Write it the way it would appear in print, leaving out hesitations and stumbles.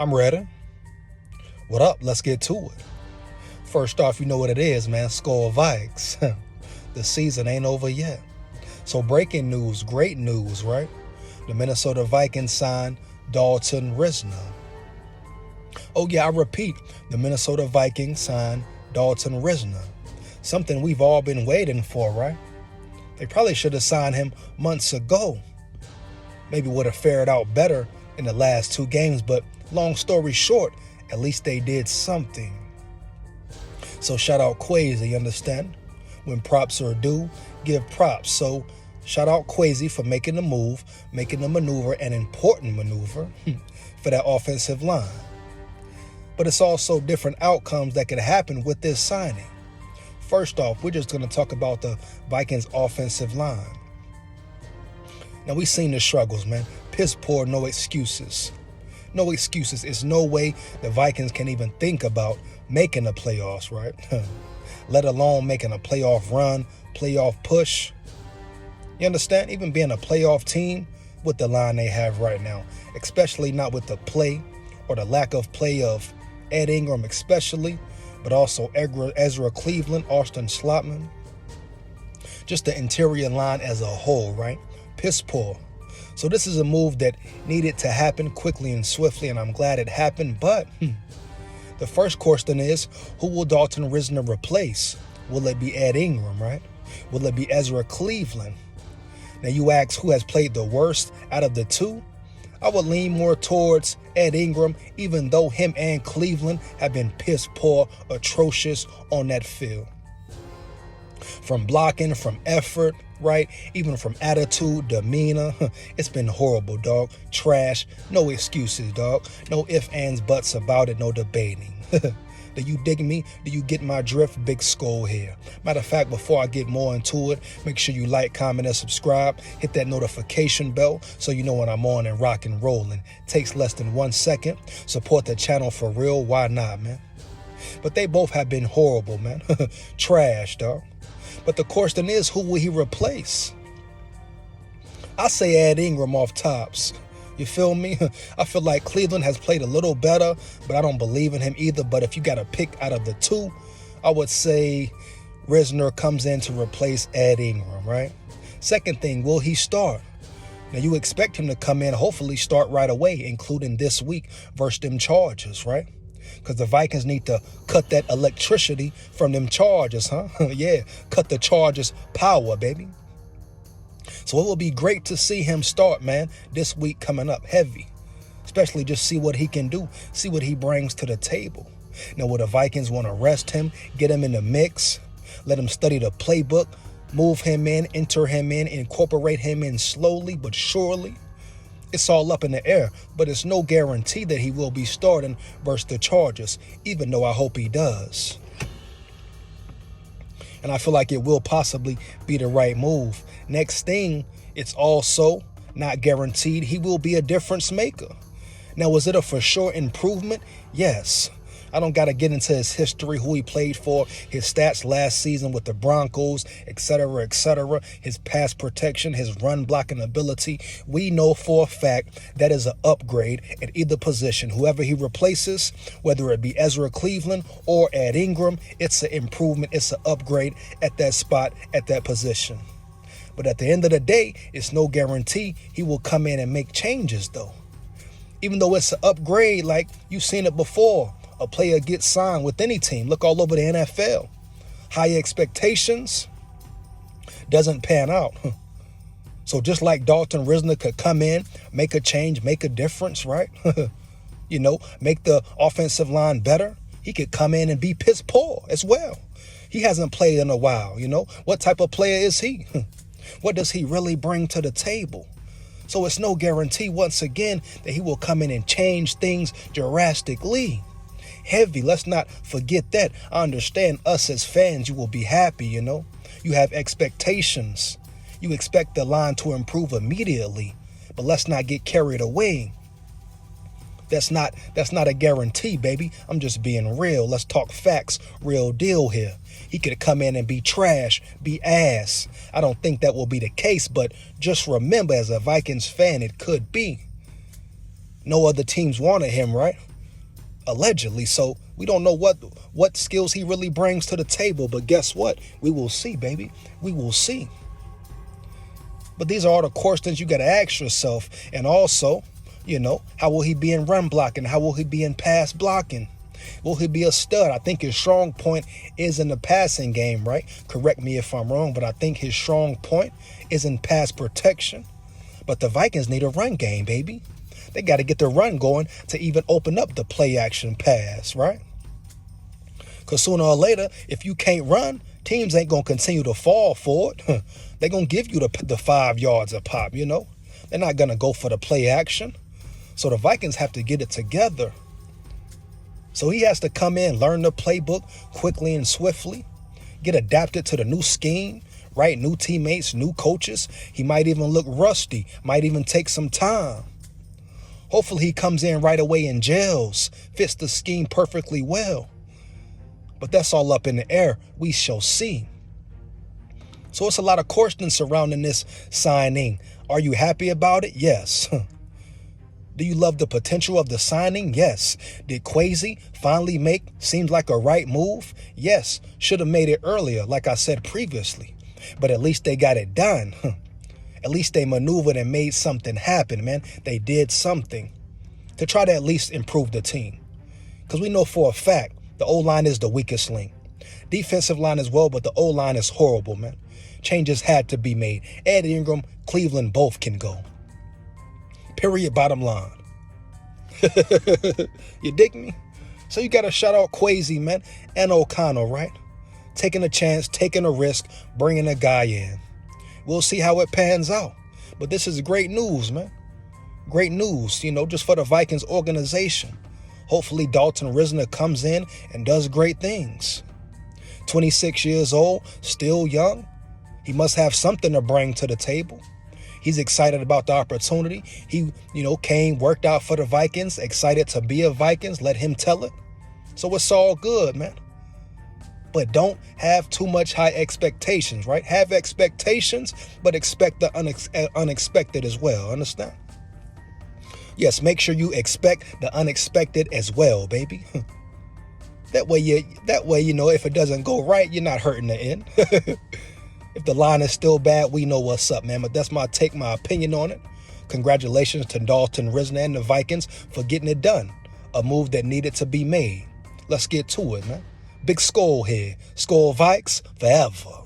I'm ready. What up? Let's get to it. First off, you know what it is, man. SKOL VIKES. The season ain't over yet. So breaking news, great news, right? The Minnesota Vikings signed Dalton Risner. Oh yeah, I repeat, the Minnesota Vikings signed Dalton Risner. Something we've all been waiting for, right? They probably should have signed him months ago. Maybe would have fared out better in the last 2 games, but long story short, at least they did something. So shout out Kwesi, you understand? When props are due, give props. So shout out Kwesi for making the move, making the maneuver, an important maneuver for that offensive line. But it's also different outcomes that could happen with this signing. First off, we're just going to talk about the Vikings offensive line. Now, we've seen the struggles, man. Piss poor, no excuses. No excuses. It's no way the Vikings can even think about making the playoffs, right? Let alone making a playoff run, playoff push. You understand? Even being a playoff team with the line they have right now, especially not with the play or the lack of play of Ed Ingram especially, but also Ezra Cleveland, Austin Slotman. Just the interior line as a whole, right? Piss poor. So this is a move that needed to happen quickly and swiftly, and I'm glad it happened. But the first question is, who will Dalton Risner replace? Will it be Ed Ingram, right? Will it be Ezra Cleveland? Now you ask who has played the worst out of the two? I would lean more towards Ed Ingram, even though him and Cleveland have been piss poor, atrocious on that field. From blocking, from effort, right? Even from attitude, demeanor. It's been horrible, dog. Trash. No excuses, dog. No ifs, ands, buts about it. No debating. Do you dig me? Do you get my drift? Big SKOL here. Matter of fact, before I get more into it, make sure you like, comment, and subscribe. Hit that notification bell so you know when I'm on and rock and rolling. Takes less than 1 second. Support the channel for real. Why not, man? But they both have been horrible, man. Trash, dog. But the question is, who will he replace? I say Ed Ingram off tops. You feel me? I feel like Cleveland has played a little better, but I don't believe in him either. But if you got to pick out of the two, I would say Risner comes in to replace Ed Ingram, right? Second thing, will he start? Now, you expect him to come in, hopefully start right away, including this week versus them Chargers, right? Because the Vikings need to cut that electricity from them Chargers, huh? Yeah, cut the Chargers' power, baby. So it will be great to see him start, man, this week coming up heavy. Especially just see what he can do, see what he brings to the table. Now, will the Vikings want to rest him, get him in the mix, let him study the playbook, move him in, enter him in, incorporate him in slowly but surely? It's all up in the air, but it's no guarantee that he will be starting versus the Chargers, even though I hope he does. And I feel like it will possibly be the right move. Next thing, it's also not guaranteed he will be a difference maker. Now, was it a for sure improvement? Yes. I don't got to get into his history, who he played for, his stats last season with the Broncos, etc., his pass protection, his run blocking ability. We know for a fact that is an upgrade at either position. Whoever he replaces, whether it be Ezra Cleveland or Ed Ingram, it's an improvement, it's an upgrade at that spot, at that position. But at the end of the day, it's no guarantee he will come in and make changes, though. Even though it's an upgrade, like you've seen it before. A player gets signed with any team. Look all over the NFL. High expectations doesn't pan out. So just like Dalton Risner could come in, make a change, make a difference, right? You know, make the offensive line better. He could come in and be piss poor as well. He hasn't played in a while, you know. What type of player is he? What does he really bring to the table? So it's no guarantee, once again, that he will come in and change things drastically. Heavy. Let's not forget that. I understand us as fans, you will be happy, you know. You have expectations. You expect the line to improve immediately. But let's not get carried away. That's not a guarantee, baby. I'm just being real. Let's talk facts. Real deal here. He could come in and be trash, be ass. I don't think that will be the case, but just remember, as a Vikings fan, it could be. No other teams wanted him, right? allegedly. So we don't know what skills he really brings to the table. But guess what? We will see, baby. We will see. But these are all the questions you got to ask yourself. And also, how will he be in run blocking? How will he be in pass blocking? Will he be a stud? I think his strong point is in the passing game, right? Correct me if I'm wrong, but I think his strong point is in pass protection. But the Vikings need a run game, baby. They got to get the run going to even open up the play action pass, right? Because sooner or later, if you can't run, teams ain't going to continue to fall for it. They're going to give you the 5 yards a pop, They're not going to go for the play action. So the Vikings have to get it together. So he has to come in, learn the playbook quickly and swiftly, get adapted to the new scheme, right? New teammates, new coaches. He might even look rusty, might even take some time. Hopefully he comes in right away and gels, fits the scheme perfectly well. But that's all up in the air. We shall see. So it's a lot of questions surrounding this signing. Are you happy about it? Yes. Do you love the potential of the signing? Yes. Did Kwesi finally seems like a right move? Yes. Should have made it earlier, like I said previously. But at least they got it done. At least they maneuvered and made something happen, man. They did something to try to at least improve the team. Because we know for a fact the O-line is the weakest link. Defensive line as well, but the O-line is horrible, man. Changes had to be made. Ed Ingram, Cleveland both can go. Period, bottom line. You dig me? So you got to shout out Kwesi, man, and O'Connell, right? Taking a chance, taking a risk, bringing a guy in. We'll see how it pans out. But this is great news, man. Great news, just for the Vikings organization. Hopefully Dalton Risner comes in and does great things. 26 years old, still young. He must have something to bring to the table. He's excited about the opportunity. He, came, worked out for the Vikings, excited to be a Vikings. Let him tell it. So it's all good, man. But don't have too much high expectations, right? Have expectations, but expect the unexpected as well. Understand? Yes, make sure you expect the unexpected as well, baby. That way, if it doesn't go right, you're not hurting the end. If the line is still bad, we know what's up, man. But that's my opinion on it. Congratulations to Dalton Risner and the Vikings for getting it done. A move that needed to be made. Let's get to it, man. Big SKOL here. SKOL Vikes forever.